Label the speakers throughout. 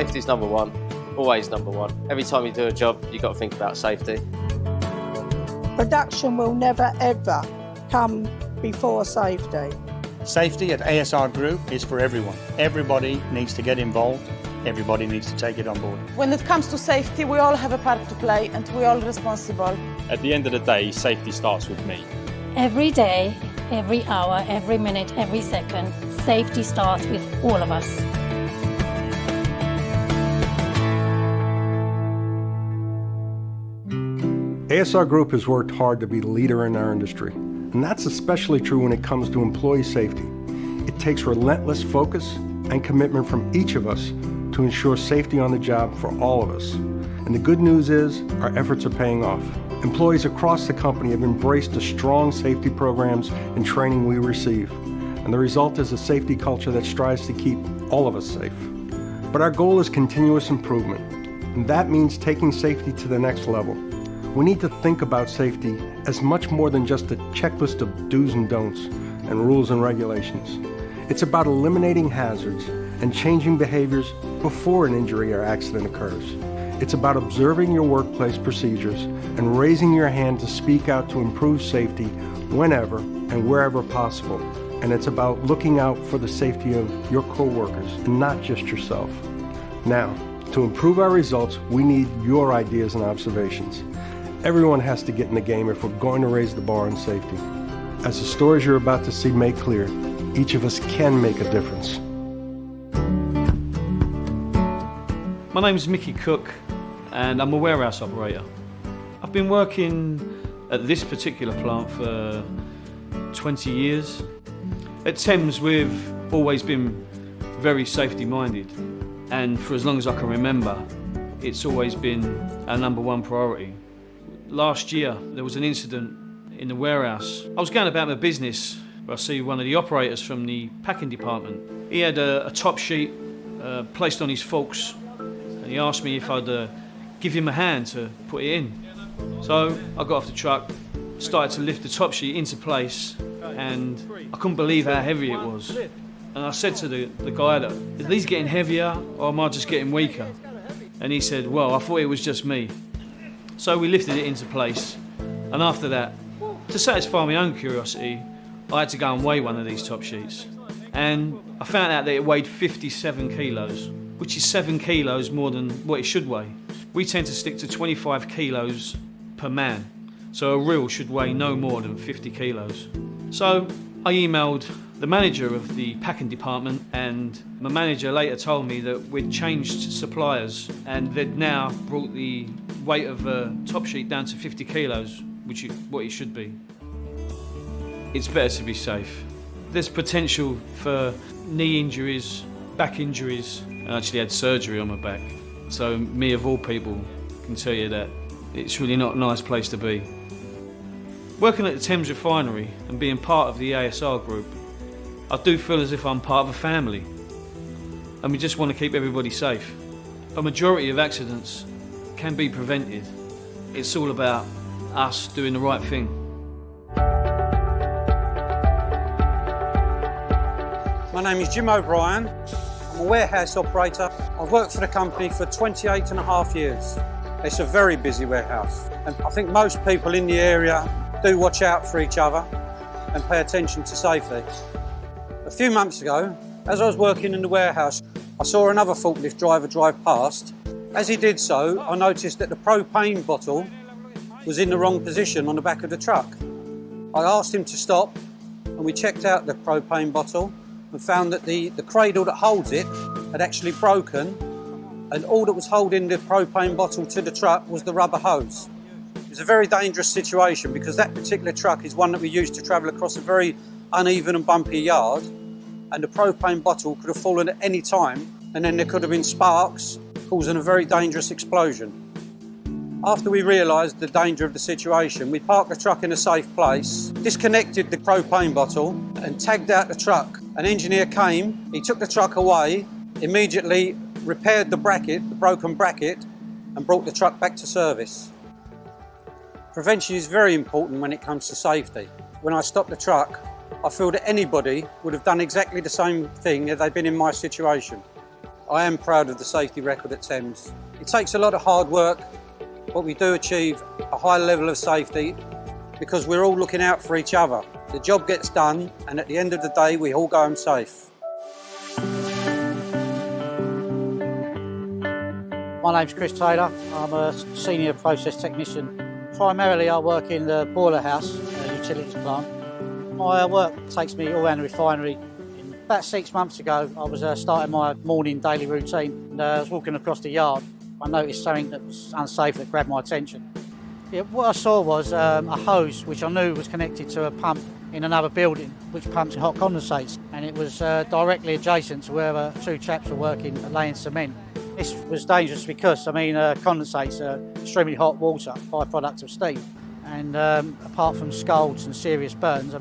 Speaker 1: Safety's number one, always number one. Every time you do a job, you've got to think about safety.
Speaker 2: Production will never ever come before safety.
Speaker 3: Safety at ASR Group is for everyone. Everybody needs to get involved. Everybody needs to take it on board.
Speaker 4: When it comes to safety, we all have a part to play and we're all responsible.
Speaker 5: At the end of the day, safety starts with me.
Speaker 6: Every day, every hour, every minute, every second, safety starts with all of us.
Speaker 7: ASR Group has worked hard to be the leader in our industry, and that's especially true when it comes to employee safety. It takes relentless focus and commitment from each of us to ensure safety on the job for all of us. And the good news is our efforts are paying off. Employees across the company have embraced the strong safety programs and training we receive. And the result is a safety culture that strives to keep all of us safe. But our goal is continuous improvement, and that means taking safety to the next level. We need to think about safety as much more than just a checklist of do's and don'ts and rules and regulations. It's about eliminating hazards and changing behaviors before an injury or accident occurs. It's about observing your workplace procedures and raising your hand to speak out to improve safety whenever and wherever possible. And it's about looking out for the safety of your coworkers and not just yourself. Now, to improve our results, we need your ideas and observations. Everyone has to get in the game if we're going to raise the bar on safety. As the stories you're about to see make clear, each of us can make a difference.
Speaker 8: My name's Mickey Cook and I'm a warehouse operator. I've been working at this particular plant for 20 years. At Thames we've always been very safety minded, and for as long as I can remember it's always been our number one priority. Last year there was an incident in the warehouse. I was going about my business where I see one of the operators from the packing department. He had a top sheet placed on his forks, and he asked me if I'd give him a hand to put it in. So I got off the truck, started to lift the top sheet into place, and I couldn't believe how heavy it was. And I said to the guy, "Are these getting heavier or am I just getting weaker?" And he said, "Well, I thought it was just me." So we lifted it into place, and after that, to satisfy my own curiosity, I had to go and weigh one of these top sheets. And I found out that it weighed 57 kilos, which is 7 kilos more than what it should weigh. We tend to stick to 25 kilos per man, so a reel should weigh no more than 50 kilos. So I emailed the manager of the packing department, and my manager later told me that we'd changed suppliers and they'd now brought the weight of a top sheet down to 50 kilos, which is what it should be. It's better to be safe. There's potential for knee injuries, back injuries. I actually had surgery on my back. So me of all people can tell you that it's really not a nice place to be. Working at the Thames refinery and being part of the ASR group, I do feel as if I'm part of a family. And we just want to keep everybody safe. A majority of accidents can be prevented. It's all about us doing the right thing.
Speaker 9: My name is Jim O'Brien. I'm a warehouse operator. I've worked for the company for 28 and a half years. It's a very busy warehouse, and I think most people in the area do watch out for each other and pay attention to safety. A few months ago, as I was working in the warehouse, I saw another forklift driver drive past. As he did so, I noticed that the propane bottle was in the wrong position on the back of the truck. I asked him to stop, and we checked out the propane bottle and found that the cradle that holds it had actually broken, and all that was holding the propane bottle to the truck was the rubber hose. It was a very dangerous situation because that particular truck is one that we use to travel across a very uneven and bumpy yard, and the propane bottle could have fallen at any time, and then there could have been sparks causing a very dangerous explosion. After we realised the danger of the situation, we parked the truck in a safe place, disconnected the propane bottle and tagged out the truck. An engineer came, he took the truck away, immediately repaired the broken bracket, and brought the truck back to service. Prevention is very important when it comes to safety. When I stopped the truck, I feel that anybody would have done exactly the same thing if they'd been in my situation. I am proud of the safety record at Thames. It takes a lot of hard work, but we do achieve a high level of safety because we're all looking out for each other. The job gets done, and at the end of the day, we all go home safe.
Speaker 10: My name's Chris Taylor. I'm a senior process technician. Primarily I work in the boiler house, utilities plant. My work takes me all around the refinery. About 6 months ago I was starting my morning daily routine and I was walking across the yard. I noticed something that was unsafe that grabbed my attention. What I saw was a hose which I knew was connected to a pump in another building which pumps hot condensates, and it was directly adjacent to where two chaps were working laying cement. This was dangerous because, condensates are extremely hot water, byproduct of steam. And apart from scalds and serious burns,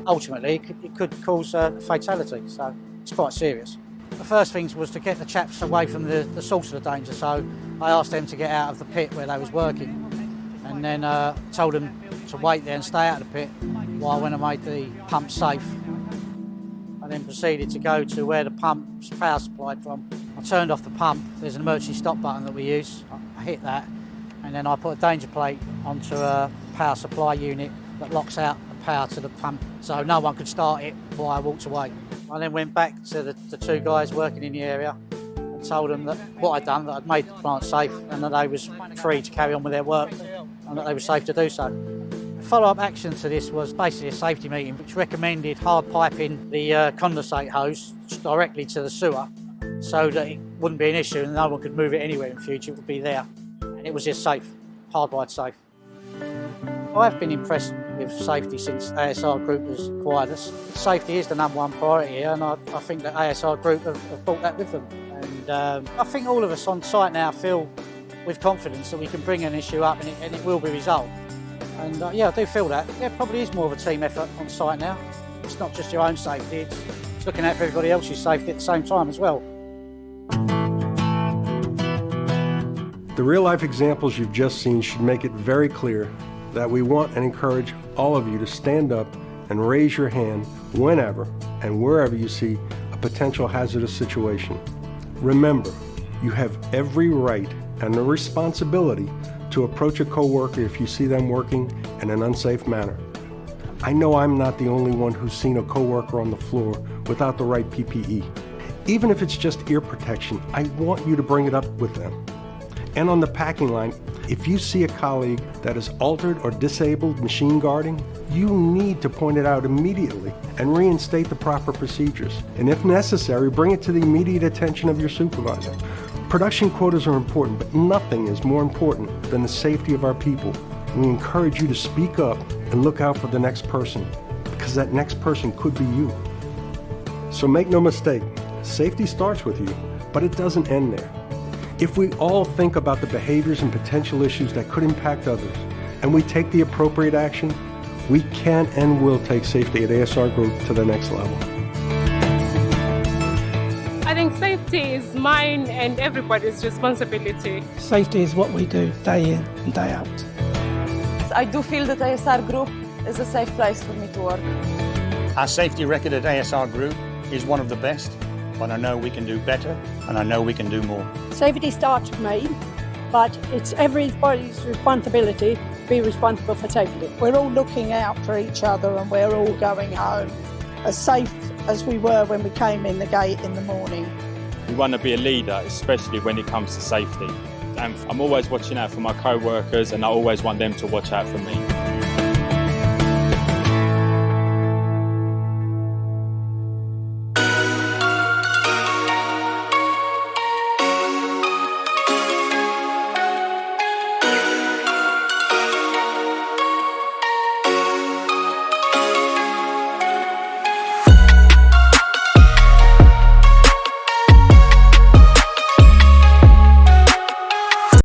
Speaker 10: ultimately it could cause fatality, so it's quite serious. The first thing was to get the chaps away from the source of the danger, so I asked them to get out of the pit where they was working, and then told them to wait there and stay out of the pit while I went and made the pump safe. I then proceeded to go to where the pump's power supplied from. I turned off the pump. There's an emergency stop button that we use. I hit that, and then I put a danger plate onto a power supply unit that locks out the power to the pump, so no one could start it while I walked away. I then went back to the two guys working in the area and told them that what I'd done, that I'd made the plant safe and that they was free to carry on with their work and that they were safe to do so. Follow-up action to this was basically a safety meeting which recommended hard piping the condensate hose directly to the sewer so that it wouldn't be an issue and no one could move it anywhere in future. It would be there, and it was just safe, hardwired safe. I've been impressed with safety since ASR Group has acquired us. Safety is the #1 priority here, and I think that ASR Group have brought that with them. And I think all of us on site now feel with confidence that we can bring an issue up and it will be resolved. And I do feel that. There probably is more of a team effort on site now. It's not just your own safety, it's looking out for everybody else's safety at the same time as well.
Speaker 7: The real-life examples you've just seen should make it very clear that we want and encourage all of you to stand up and raise your hand whenever and wherever you see a potential hazardous situation. Remember, you have every right and the responsibility to approach a coworker if you see them working in an unsafe manner. I know I'm not the only one who's seen a coworker on the floor without the right PPE. Even if it's just ear protection, I want you to bring it up with them. And on the packing line, if you see a colleague that is altered or disabled machine guarding, you need to point it out immediately and reinstate the proper procedures. And if necessary, bring it to the immediate attention of your supervisor. Production quotas are important, but nothing is more important than the safety of our people. We encourage you to speak up and look out for the next person, because that next person could be you. So make no mistake, safety starts with you, but it doesn't end there. If we all think about the behaviors and potential issues that could impact others, and we take the appropriate action, we can and will take safety at ASR Group to the next level.
Speaker 11: I think safety is mine and everybody's responsibility.
Speaker 2: Safety is what we do day in and day out.
Speaker 4: I do feel that ASR Group is a safe place for me to work.
Speaker 3: Our safety record at ASR Group is one of the best, but I know we can do better and I know we can do more.
Speaker 2: Safety starts with me, but it's everybody's responsibility to be responsible for safety. We're all looking out for each other and we're all going home as safe as we were when we came in the gate in the morning.
Speaker 5: We want to be a leader, especially when it comes to safety. And I'm always watching out for my co-workers and I always want them to watch out for me.